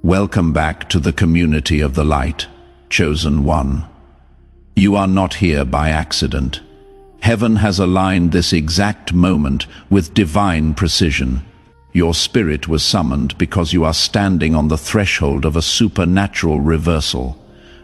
Welcome back to the community of the light, chosen one. You are not here by accident. Heaven has aligned this exact moment with divine precision. Your spirit was summoned because you are standing on the threshold of a supernatural reversal,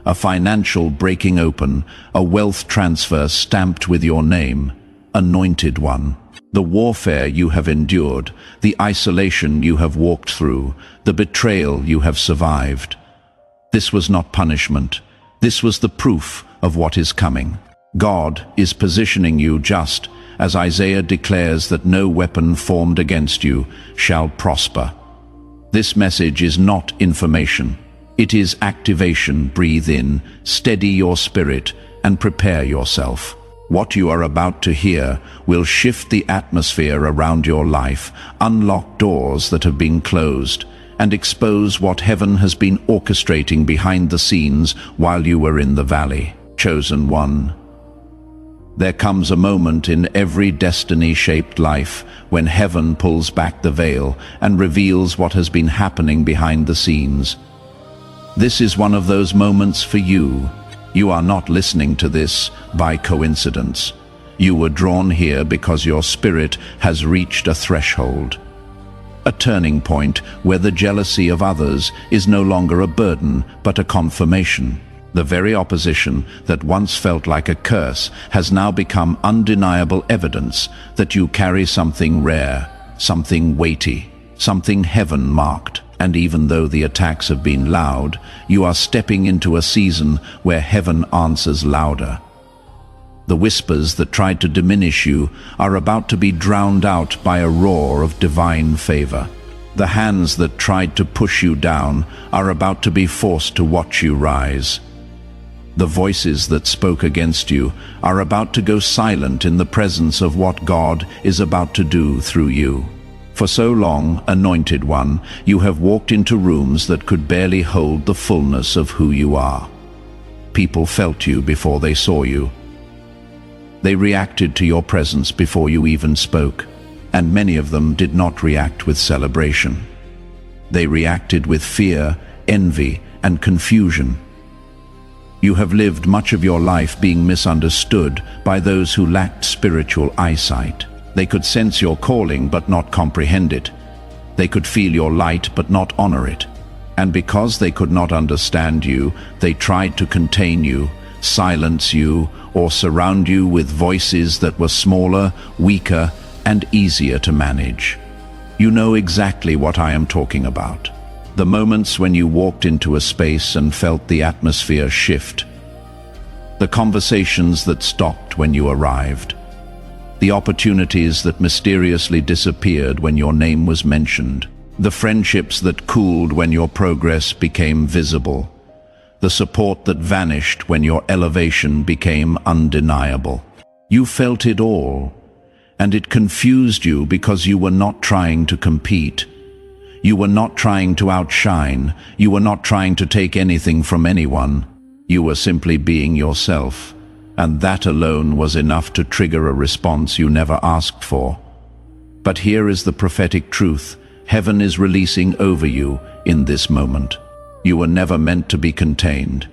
a financial breaking open, a wealth transfer stamped with your name, anointed one. The warfare you have endured, the isolation you have walked through, the betrayal you have survived. This was not punishment. This was the proof of what is coming. God is positioning you just as Isaiah declares that no weapon formed against you shall prosper. This message is not information. It is activation. Breathe in, steady your spirit, and prepare yourself. What you are about to hear will shift the atmosphere around your life, unlock doors that have been closed, and expose what heaven has been orchestrating behind the scenes while you were in the valley. Chosen one. There comes a moment in every destiny-shaped life when heaven pulls back the veil and reveals what has been happening behind the scenes. This is one of those moments for you. You are not listening to this by coincidence. You were drawn here because your spirit has reached a threshold. A turning point where the jealousy of others is no longer a burden, but a confirmation. The very opposition that once felt like a curse has now become undeniable evidence that you carry something rare, something weighty, something heaven-marked. And even though the attacks have been loud, you are stepping into a season where heaven answers louder. The whispers that tried to diminish you are about to be drowned out by a roar of divine favor. The hands that tried to push you down are about to be forced to watch you rise. The voices that spoke against you are about to go silent in the presence of what God is about to do through you. For so long, anointed one, you have walked into rooms that could barely hold the fullness of who you are. People felt you before they saw you. They reacted to your presence before you even spoke, and many of them did not react with celebration. They reacted with fear, envy, and confusion. You have lived much of your life being misunderstood by those who lacked spiritual eyesight. They could sense your calling but not comprehend it. They could feel your light but not honor it. And because they could not understand you, they tried to contain you, silence you, or surround you with voices that were smaller, weaker, and easier to manage. You know exactly what I am talking about. The moments when you walked into a space and felt the atmosphere shift. The conversations that stopped when you arrived. The opportunities that mysteriously disappeared when your name was mentioned. The friendships that cooled when your progress became visible. The support that vanished when your elevation became undeniable. You felt it all, and it confused you because you were not trying to compete. You were not trying to outshine. You were not trying to take anything from anyone. You were simply being yourself. And that alone was enough to trigger a response you never asked for. But here is the prophetic truth. Heaven is releasing over you in this moment. You were never meant to be contained.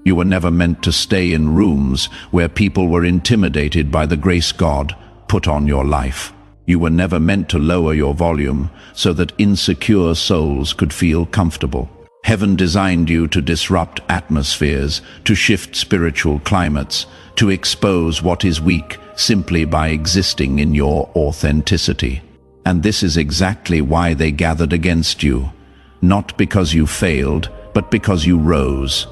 You were never meant to stay in rooms where people were intimidated by the grace God put on your life. You were never meant to lower your volume so that insecure souls could feel comfortable. Heaven designed you to disrupt atmospheres, to shift spiritual climates, to expose what is weak simply by existing in your authenticity. And this is exactly why they gathered against you. Not because you failed, but because you rose.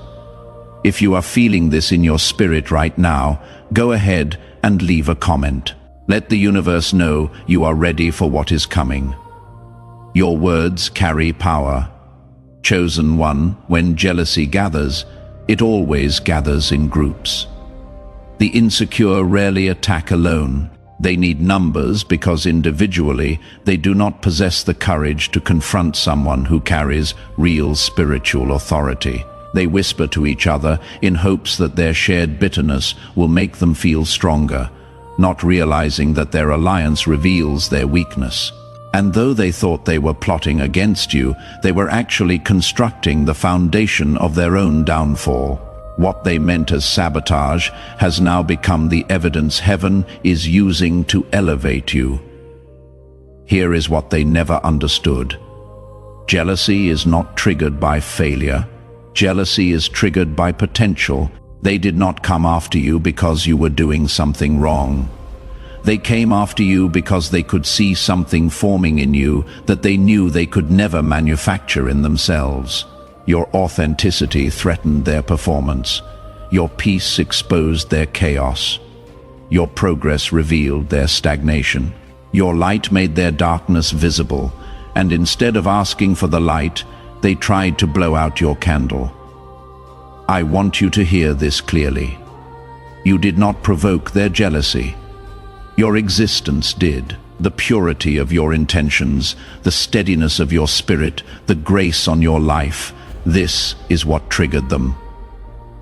If you are feeling this in your spirit right now, go ahead and leave a comment. Let the universe know you are ready for what is coming. Your words carry power. Chosen one, when jealousy gathers, it always gathers in groups. The insecure rarely attack alone. They need numbers because individually they do not possess the courage to confront someone who carries real spiritual authority. They whisper to each other in hopes that their shared bitterness will make them feel stronger, not realizing that their alliance reveals their weakness. And though they thought they were plotting against you, they were actually constructing the foundation of their own downfall. What they meant as sabotage has now become the evidence heaven is using to elevate you. Here is what they never understood. Jealousy is not triggered by failure. Jealousy is triggered by potential. They did not come after you because you were doing something wrong. They came after you because they could see something forming in you that they knew they could never manufacture in themselves. Your authenticity threatened their performance. Your peace exposed their chaos. Your progress revealed their stagnation. Your light made their darkness visible, and instead of asking for the light, they tried to blow out your candle. I want you to hear this clearly. You did not provoke their jealousy. Your existence did. The purity of your intentions, the steadiness of your spirit, the grace on your life, this is what triggered them.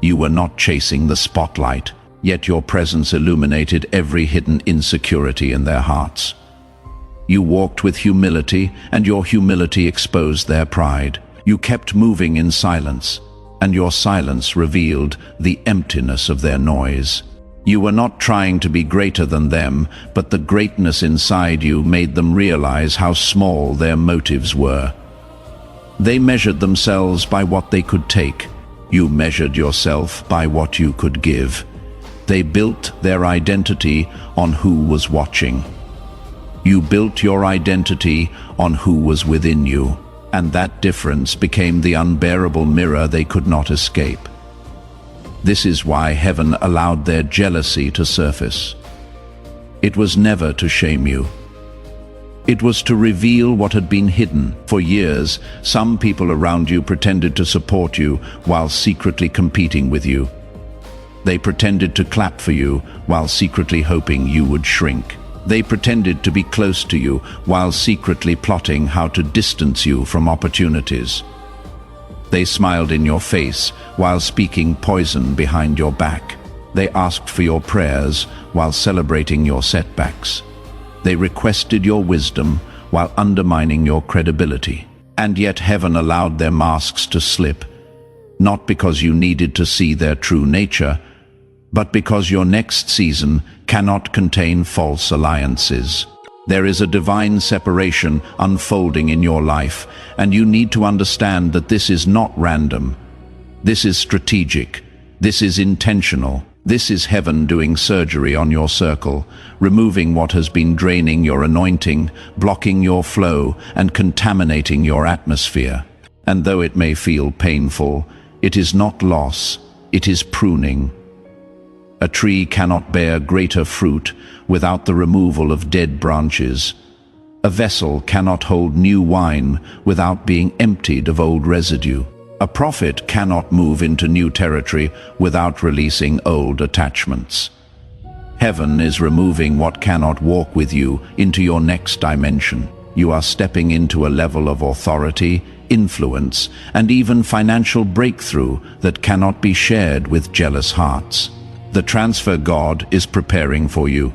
You were not chasing the spotlight, yet your presence illuminated every hidden insecurity in their hearts. You walked with humility, and your humility exposed their pride. You kept moving in silence, and your silence revealed the emptiness of their noise. You were not trying to be greater than them, but the greatness inside you made them realize how small their motives were. They measured themselves by what they could take. You measured yourself by what you could give. They built their identity on who was watching. You built your identity on who was within you, and that difference became the unbearable mirror they could not escape. This is why heaven allowed their jealousy to surface. It was never to shame you. It was to reveal what had been hidden. For years, some people around you pretended to support you while secretly competing with you. They pretended to clap for you while secretly hoping you would shrink. They pretended to be close to you while secretly plotting how to distance you from opportunities. They smiled in your face while speaking poison behind your back. They asked for your prayers while celebrating your setbacks. They requested your wisdom while undermining your credibility. And yet heaven allowed their masks to slip, not because you needed to see their true nature, but because your next season cannot contain false alliances. There is a divine separation unfolding in your life, and you need to understand that this is not random. This is strategic. This is intentional. This is heaven doing surgery on your circle, removing what has been draining your anointing, blocking your flow, and contaminating your atmosphere. And though it may feel painful, it is not loss, it is pruning. A tree cannot bear greater fruit without the removal of dead branches. A vessel cannot hold new wine without being emptied of old residue. A prophet cannot move into new territory without releasing old attachments. Heaven is removing what cannot walk with you into your next dimension. You are stepping into a level of authority, influence, and even financial breakthrough that cannot be shared with jealous hearts. The transfer God is preparing for you.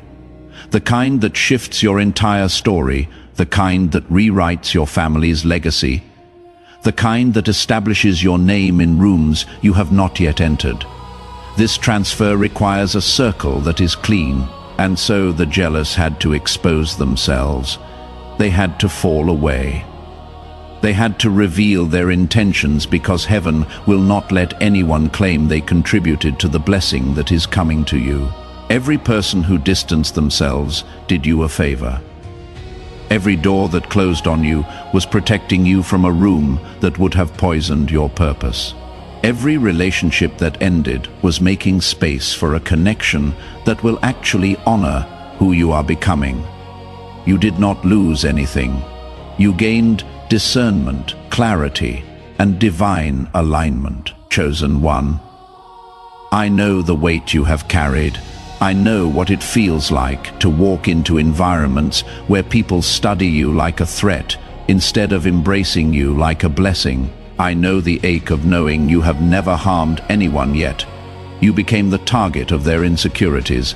The kind that shifts your entire story, the kind that rewrites your family's legacy, the kind that establishes your name in rooms you have not yet entered. This transfer requires a circle that is clean, and so the jealous had to expose themselves. They had to fall away. They had to reveal their intentions, because heaven will not let anyone claim they contributed to the blessing that is coming to you. Every person who distanced themselves did you a favor. Every door that closed on you was protecting you from a room that would have poisoned your purpose. Every relationship that ended was making space for a connection that will actually honor who you are becoming. You did not lose anything. You gained discernment, clarity, and divine alignment. Chosen one, I know the weight you have carried. I know what it feels like to walk into environments where people study you like a threat instead of embracing you like a blessing. I know the ache of knowing you have never harmed anyone yet. You became the target of their insecurities,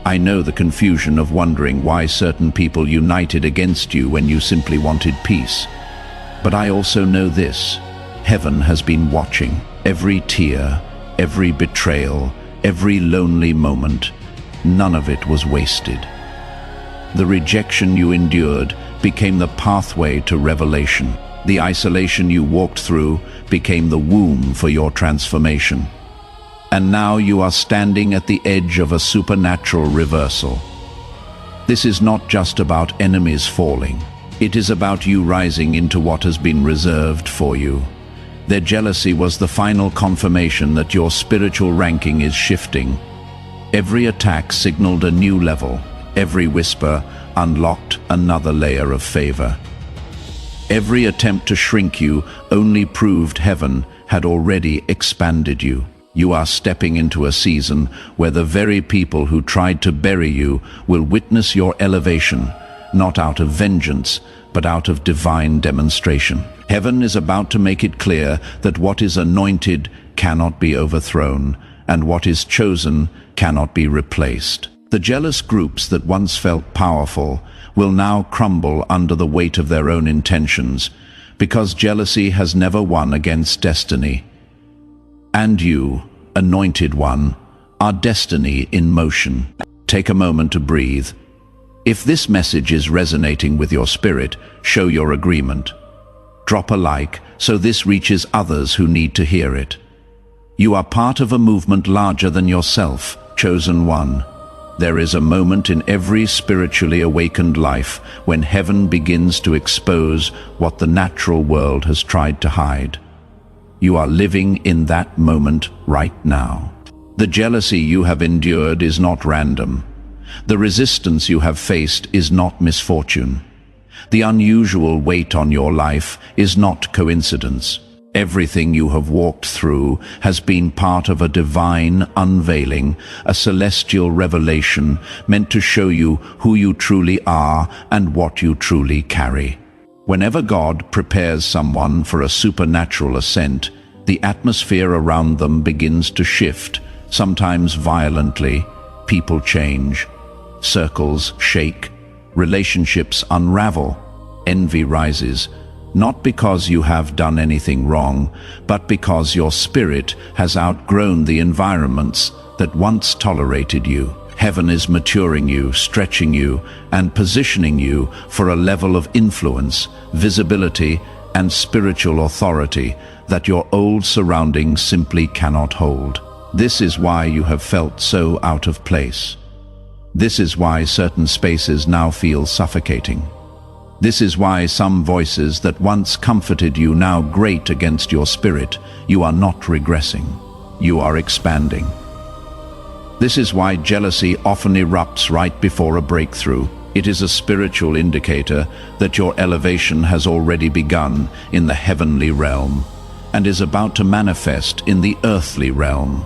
I know the confusion of wondering why certain people united against you when you simply wanted peace. But I also know this: heaven has been watching. Every tear, every betrayal, every lonely moment, none of it was wasted. The rejection you endured became the pathway to revelation. The isolation you walked through became the womb for your transformation. And now you are standing at the edge of a supernatural reversal. This is not just about enemies falling. It is about you rising into what has been reserved for you. Their jealousy was the final confirmation that your spiritual ranking is shifting. Every attack signaled a new level. Every whisper unlocked another layer of favor. Every attempt to shrink you only proved heaven had already expanded you. You are stepping into a season where the very people who tried to bury you will witness your elevation, not out of vengeance, but out of divine demonstration. Heaven is about to make it clear that what is anointed cannot be overthrown, and what is chosen cannot be replaced. The jealous groups that once felt powerful will now crumble under the weight of their own intentions, because jealousy has never won against destiny. And you, anointed one, are destiny in motion. Take a moment to breathe. If this message is resonating with your spirit, show your agreement. Drop a like so this reaches others who need to hear it. You are part of a movement larger than yourself, chosen one. There is a moment in every spiritually awakened life when heaven begins to expose what the natural world has tried to hide. You are living in that moment right now. The jealousy you have endured is not random. The resistance you have faced is not misfortune. The unusual weight on your life is not coincidence. Everything you have walked through has been part of a divine unveiling, a celestial revelation meant to show you who you truly are and what you truly carry. Whenever God prepares someone for a supernatural ascent, the atmosphere around them begins to shift, sometimes violently. People change, circles shake, relationships unravel, envy rises, not because you have done anything wrong, but because your spirit has outgrown the environments that once tolerated you. Heaven is maturing you, stretching you, and positioning you for a level of influence, visibility, and spiritual authority that your old surroundings simply cannot hold. This is why you have felt so out of place. This is why certain spaces now feel suffocating. This is why some voices that once comforted you now grate against your spirit. You are not regressing. You are expanding. This is why jealousy often erupts right before a breakthrough. It is a spiritual indicator that your elevation has already begun in the heavenly realm and is about to manifest in the earthly realm.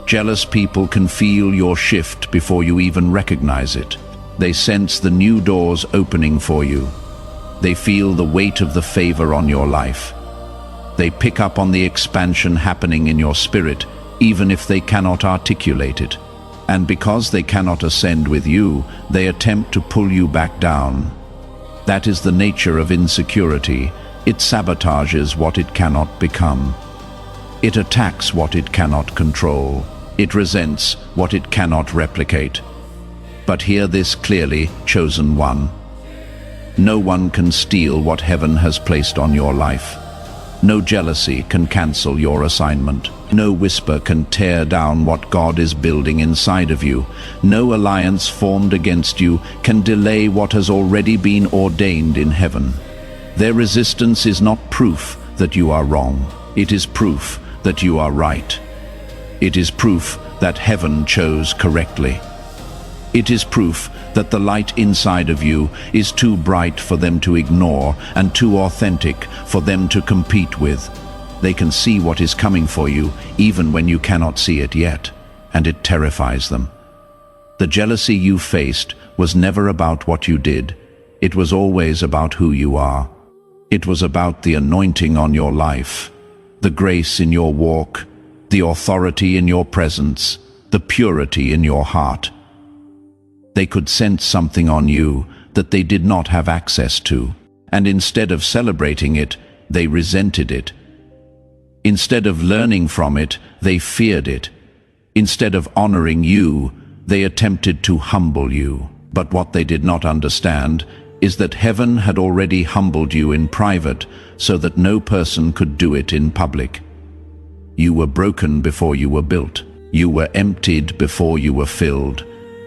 Jealous people can feel your shift before you even recognize it. They sense the new doors opening for you. They feel the weight of the favor on your life. They pick up on the expansion happening in your spirit, even if they cannot articulate it. And because they cannot ascend with you, they attempt to pull you back down. That is the nature of insecurity. It sabotages what it cannot become. It attacks what it cannot control. It resents what it cannot replicate. But hear this clearly, chosen one. No one can steal what heaven has placed on your life. No jealousy can cancel your assignment. No whisper can tear down what God is building inside of you. No alliance formed against you can delay what has already been ordained in heaven. Their resistance is not proof that you are wrong. It is proof that you are right. It is proof that heaven chose correctly. It is proof that the light inside of you is too bright for them to ignore and too authentic for them to compete with. They can see what is coming for you even when you cannot see it yet, and it terrifies them. The jealousy you faced was never about what you did. It was always about who you are. It was about the anointing on your life, the grace in your walk, the authority in your presence, the purity in your heart. They could sense something on you that they did not have access to, and instead of celebrating it, they resented it. Instead of learning from it, they feared it. Instead of honoring you, they attempted to humble you. But what they did not understand is that heaven had already humbled you in private so that no person could do it in public. You were broken before you were built. You were emptied before you were filled.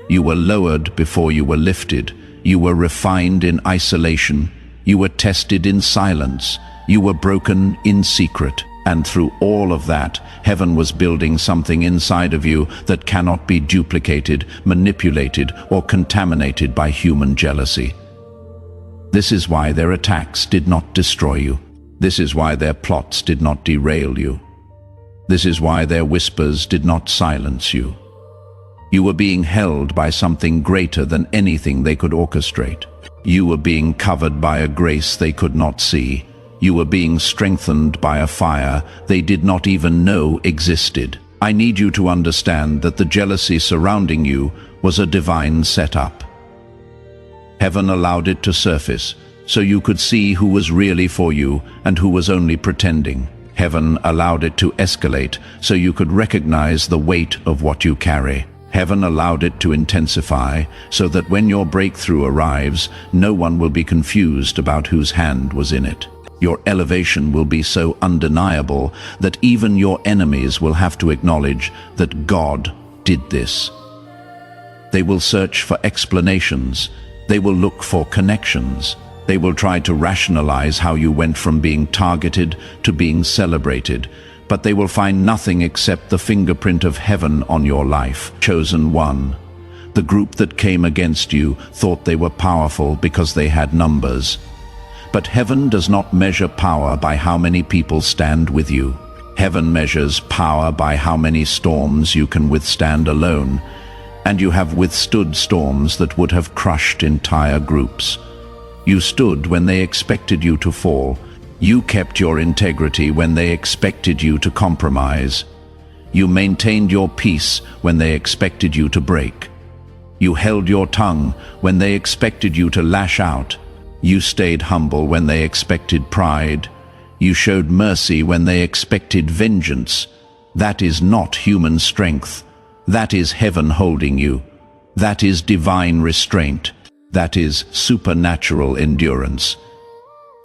You were lowered before you were lifted. You were refined in isolation. You were tested in silence. You were broken in secret. And through all of that, heaven was building something inside of you that cannot be duplicated, manipulated, or contaminated by human jealousy. This is why their attacks did not destroy you. This is why their plots did not derail you. This is why their whispers did not silence you. You were being held by something greater than anything they could orchestrate. You were being covered by a grace they could not see. You were being strengthened by a fire they did not even know existed. I need you to understand that the jealousy surrounding you was a divine setup. Heaven allowed it to surface so you could see who was really for you and who was only pretending. Heaven allowed it to escalate so you could recognize the weight of what you carry. Heaven allowed it to intensify so that when your breakthrough arrives, no one will be confused about whose hand was in it. Your elevation will be so undeniable that even your enemies will have to acknowledge that God did this. They will search for explanations. They will look for connections. They will try to rationalize how you went from being targeted to being celebrated, but they will find nothing except the fingerprint of heaven on your life. Chosen one. The group that came against you thought they were powerful because they had numbers. But heaven does not measure power by how many people stand with you. Heaven measures power by how many storms you can withstand alone. And you have withstood storms that would have crushed entire groups. You stood when they expected you to fall. You kept your integrity when they expected you to compromise. You maintained your peace when they expected you to break. You held your tongue when they expected you to lash out. You stayed humble when they expected pride. You showed mercy when they expected vengeance. That is not human strength. That is heaven holding you. That is divine restraint. That is supernatural endurance.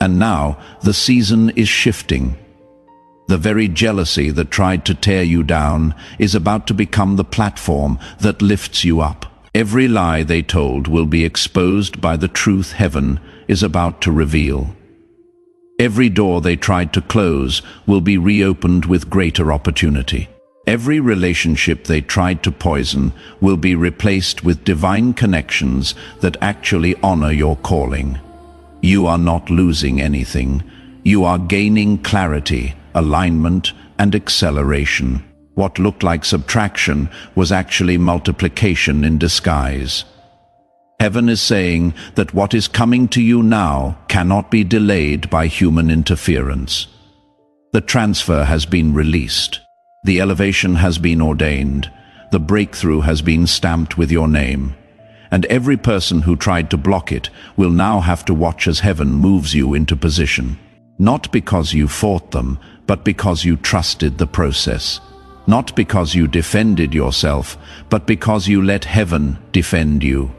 And now the season is shifting. The very jealousy that tried to tear you down is about to become the platform that lifts you up. Every lie they told will be exposed by the truth heaven is about to reveal. Every door they tried to close will be reopened with greater opportunity. Every relationship they tried to poison will be replaced with divine connections that actually honor your calling. You are not losing anything. You are gaining clarity, alignment, and acceleration. What looked like subtraction was actually multiplication in disguise. Heaven is saying that what is coming to you now cannot be delayed by human interference. The transfer has been released. The elevation has been ordained. The breakthrough has been stamped with your name. And every person who tried to block it will now have to watch as heaven moves you into position. Not because you fought them, but because you trusted the process. Not because you defended yourself, but because you let heaven defend you.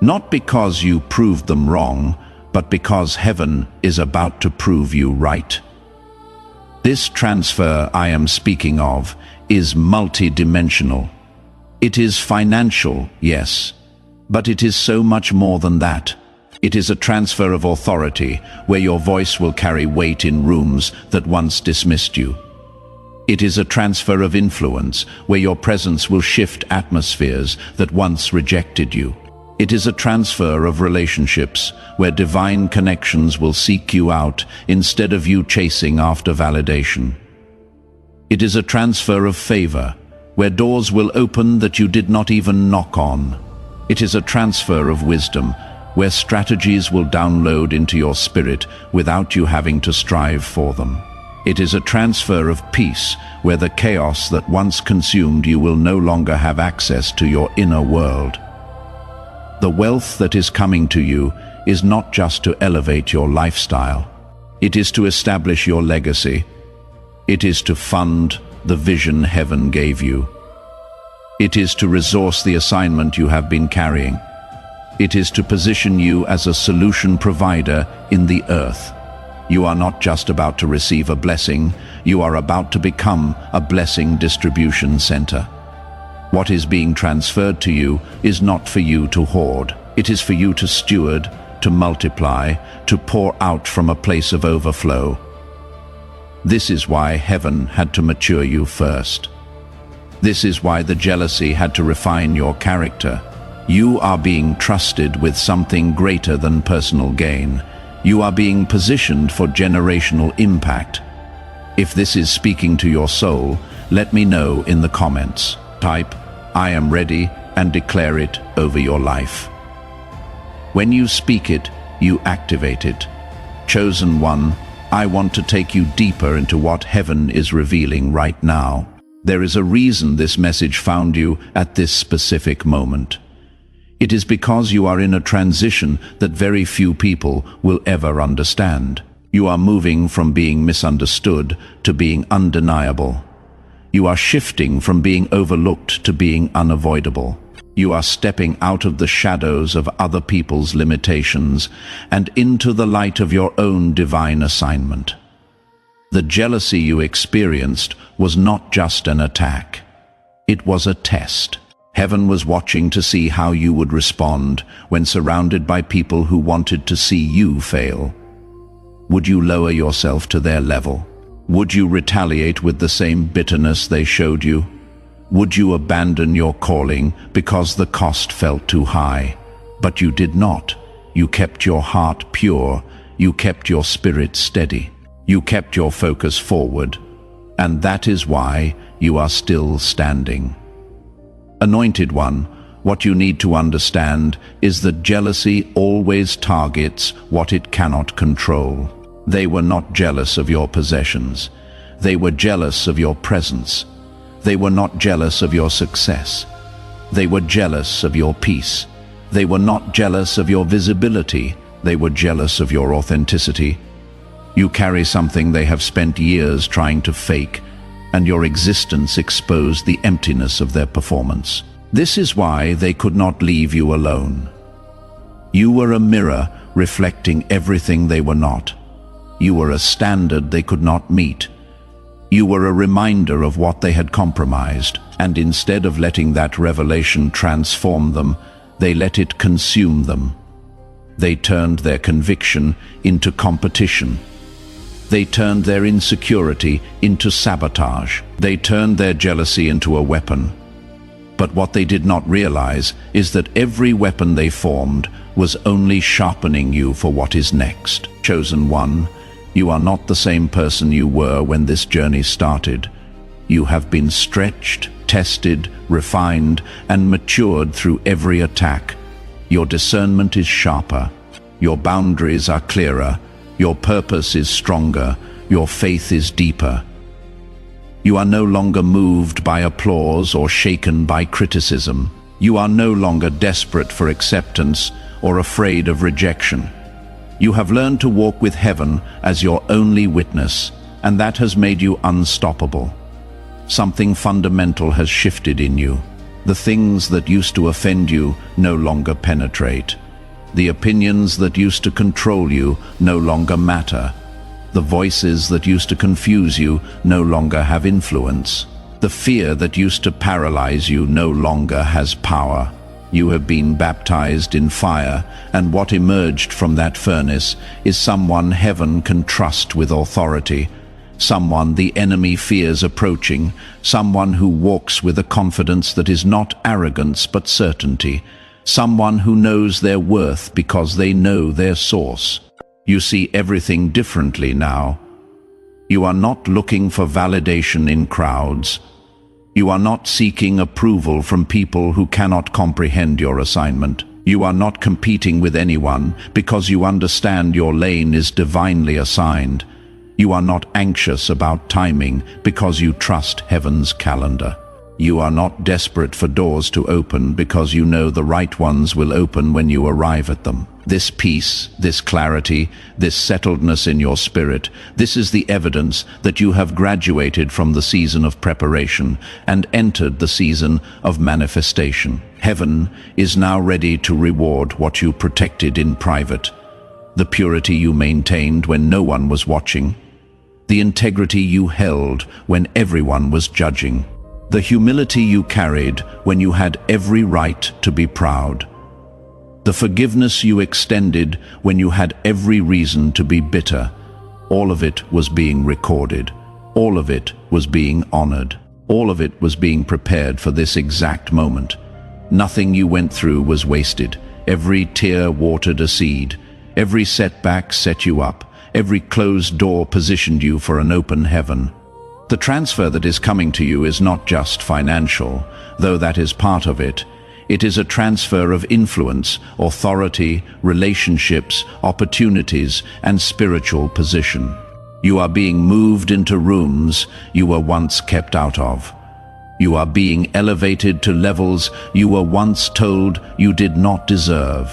Not because you proved them wrong, but because heaven is about to prove you right. This transfer I am speaking of is multidimensional. It is financial, yes, but it is so much more than that. It is a transfer of authority where your voice will carry weight in rooms that once dismissed you. It is a transfer of influence where your presence will shift atmospheres that once rejected you. It is a transfer of relationships where divine connections will seek you out instead of you chasing after validation. It is a transfer of favor where doors will open that you did not even knock on. It is a transfer of wisdom where strategies will download into your spirit without you having to strive for them. It is a transfer of peace where the chaos that once consumed you will no longer have access to your inner world. The wealth that is coming to you is not just to elevate your lifestyle. It is to establish your legacy. It is to fund the vision heaven gave you. It is to resource the assignment you have been carrying. It is to position you as a solution provider in the earth. You are not just about to receive a blessing, you are about to become a blessing distribution center. What is being transferred to you is not for you to hoard. It is for you to steward, to multiply, to pour out from a place of overflow. This is why heaven had to mature you first. This is why the jealousy had to refine your character. You are being trusted with something greater than personal gain. You are being positioned for generational impact. If this is speaking to your soul, let me know in the comments. Type, "I am ready," and declare it over your life. When you speak it, you activate it. Chosen one, I want to take you deeper into what heaven is revealing right now. There is a reason this message found you at this specific moment. It is because you are in a transition that very few people will ever understand. You are moving from being misunderstood to being undeniable. You are shifting from being overlooked to being unavoidable. You are stepping out of the shadows of other people's limitations and into the light of your own divine assignment. The jealousy you experienced was not just an attack. It was a test. Heaven was watching to see how you would respond when surrounded by people who wanted to see you fail. Would you lower yourself to their level? Would you retaliate with the same bitterness they showed you? Would you abandon your calling because the cost felt too high? But you did not. You kept your heart pure. You kept your spirit steady. You kept your focus forward. And that is why you are still standing. Anointed one, what you need to understand is that jealousy always targets what it cannot control. They were not jealous of your possessions. They were jealous of your presence. They were not jealous of your success. They were jealous of your peace. They were not jealous of your visibility. They were jealous of your authenticity. You carry something they have spent years trying to fake, and your existence exposed the emptiness of their performance. This is why they could not leave you alone. You were a mirror reflecting everything they were not. You were a standard they could not meet. You were a reminder of what they had compromised, and instead of letting that revelation transform them, they let it consume them. They turned their conviction into competition. They turned their insecurity into sabotage. They turned their jealousy into a weapon. But what they did not realize is that every weapon they formed was only sharpening you for what is next. Chosen one, you are not the same person you were when this journey started. You have been stretched, tested, refined, and matured through every attack. Your discernment is sharper. Your boundaries are clearer. Your purpose is stronger. Your faith is deeper. You are no longer moved by applause or shaken by criticism. You are no longer desperate for acceptance or afraid of rejection. You have learned to walk with heaven as your only witness, and that has made you unstoppable. Something fundamental has shifted in you. The things that used to offend you no longer penetrate. The opinions that used to control you no longer matter. The voices that used to confuse you no longer have influence. The fear that used to paralyze you no longer has power. You have been baptized in fire, and what emerged from that furnace is someone heaven can trust with authority, someone the enemy fears approaching, someone who walks with a confidence that is not arrogance but certainty, someone who knows their worth because they know their source. You see everything differently now. You are not looking for validation in crowds. You are not seeking approval from people who cannot comprehend your assignment. You are not competing with anyone because you understand your lane is divinely assigned. You are not anxious about timing because you trust heaven's calendar. You are not desperate for doors to open because you know the right ones will open when you arrive at them. This peace, this clarity, this settledness in your spirit, this is the evidence that you have graduated from the season of preparation and entered the season of manifestation. Heaven is now ready to reward what you protected in private, the purity you maintained when no one was watching, the integrity you held when everyone was judging, the humility you carried when you had every right to be proud, the forgiveness you extended when you had every reason to be bitter. All of it was being recorded. All of it was being honored. All of it was being prepared for this exact moment. Nothing you went through was wasted. Every tear watered a seed. Every setback set you up. Every closed door positioned you for an open heaven. The transfer that is coming to you is not just financial, though that is part of it. It is a transfer of influence, authority, relationships, opportunities, and spiritual position. You are being moved into rooms you were once kept out of. You are being elevated to levels you were once told you did not deserve.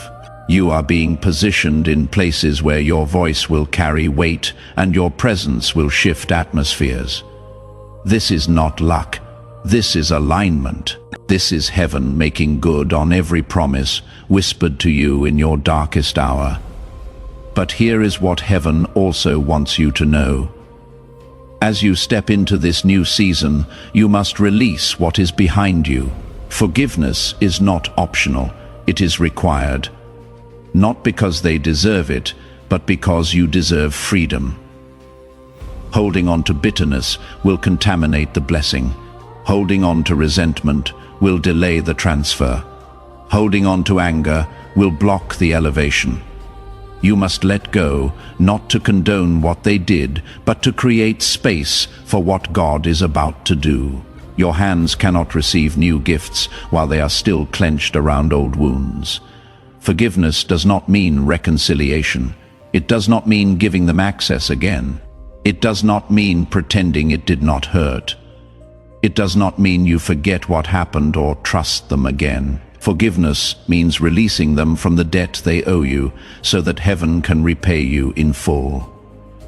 You are being positioned in places where your voice will carry weight and your presence will shift atmospheres. This is not luck. This is alignment. This is heaven making good on every promise whispered to you in your darkest hour. But here is what heaven also wants you to know. As you step into this new season, you must release what is behind you. Forgiveness is not optional, it is required. Not because they deserve it, but because you deserve freedom. Holding on to bitterness will contaminate the blessing. Holding on to resentment will delay the transfer. Holding on to anger will block the elevation. You must let go, not to condone what they did, but to create space for what God is about to do. Your hands cannot receive new gifts while they are still clenched around old wounds. Forgiveness does not mean reconciliation. It does not mean giving them access again. It does not mean pretending it did not hurt. It does not mean you forget what happened or trust them again. Forgiveness means releasing them from the debt they owe you so that heaven can repay you in full.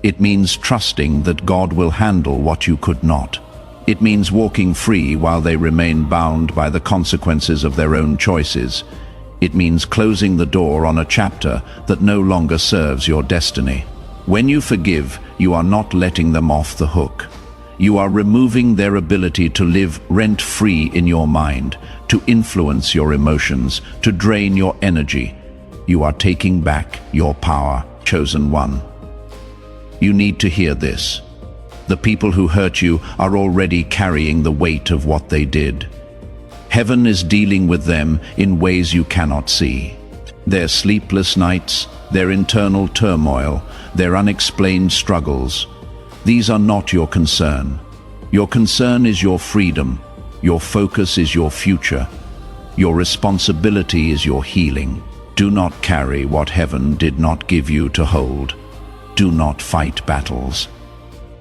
It means trusting that God will handle what you could not. It means walking free while they remain bound by the consequences of their own choices. It means closing the door on a chapter that no longer serves your destiny. When you forgive, you are not letting them off the hook. You are removing their ability to live rent-free in your mind, to influence your emotions, to drain your energy. You are taking back your power, chosen one. You need to hear this. The people who hurt you are already carrying the weight of what they did. Heaven is dealing with them in ways you cannot see. Their sleepless nights, their internal turmoil, their unexplained struggles. These are not your concern. Your concern is your freedom. Your focus is your future. Your responsibility is your healing. Do not carry what heaven did not give you to hold. Do not fight battles.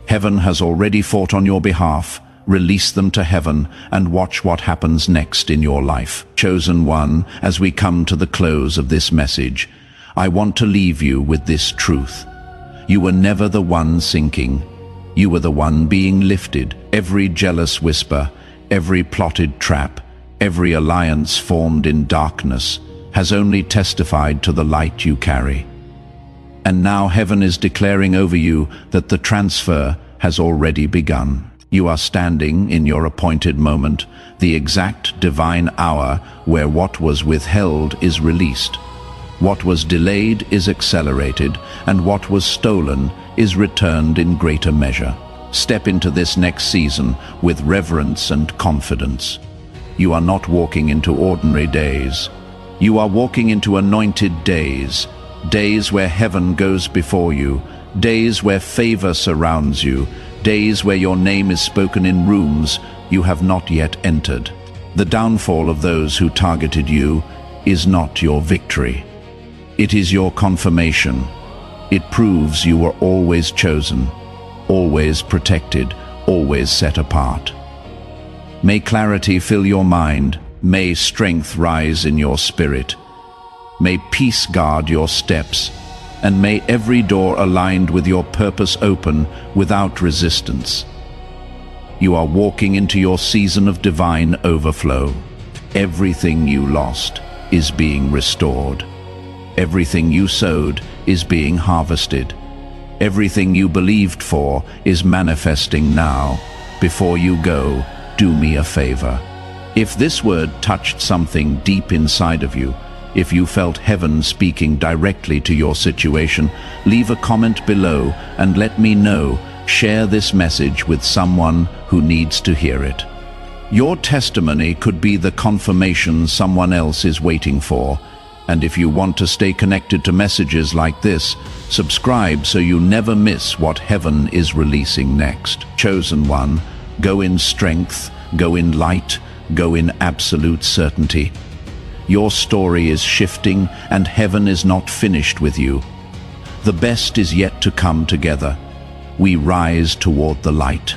Heaven has already fought on your behalf. Release them to heaven and watch what happens next in your life. Chosen one, as we come to the close of this message, I want to leave you with this truth. You were never the one sinking. You were the one being lifted. Every jealous whisper, every plotted trap, every alliance formed in darkness has only testified to the light you carry. And now heaven is declaring over you that the transfer has already begun. You are standing in your appointed moment, the exact divine hour where what was withheld is released. What was delayed is accelerated, and what was stolen is returned in greater measure. Step into this next season with reverence and confidence. You are not walking into ordinary days. You are walking into anointed days, days where heaven goes before you, days where favor surrounds you, days where your name is spoken in rooms you have not yet entered. The downfall of those who targeted you is not your victory. It is your confirmation. It proves you were always chosen, always protected, always set apart. May clarity fill your mind. May strength rise in your spirit. May peace guard your steps. And may every door aligned with your purpose open without resistance. You are walking into your season of divine overflow. Everything you lost is being restored. Everything you sowed is being harvested. Everything you believed for is manifesting now. Before you go, do me a favor. If this word touched something deep inside of you, if you felt heaven speaking directly to your situation, leave a comment below and let me know. Share this message with someone who needs to hear it. Your testimony could be the confirmation someone else is waiting for. And if you want to stay connected to messages like this, subscribe so you never miss what heaven is releasing next. Chosen one, go in strength, go in light, go in absolute certainty. Your story is shifting and heaven is not finished with you. The best is yet to come together. We rise toward the light.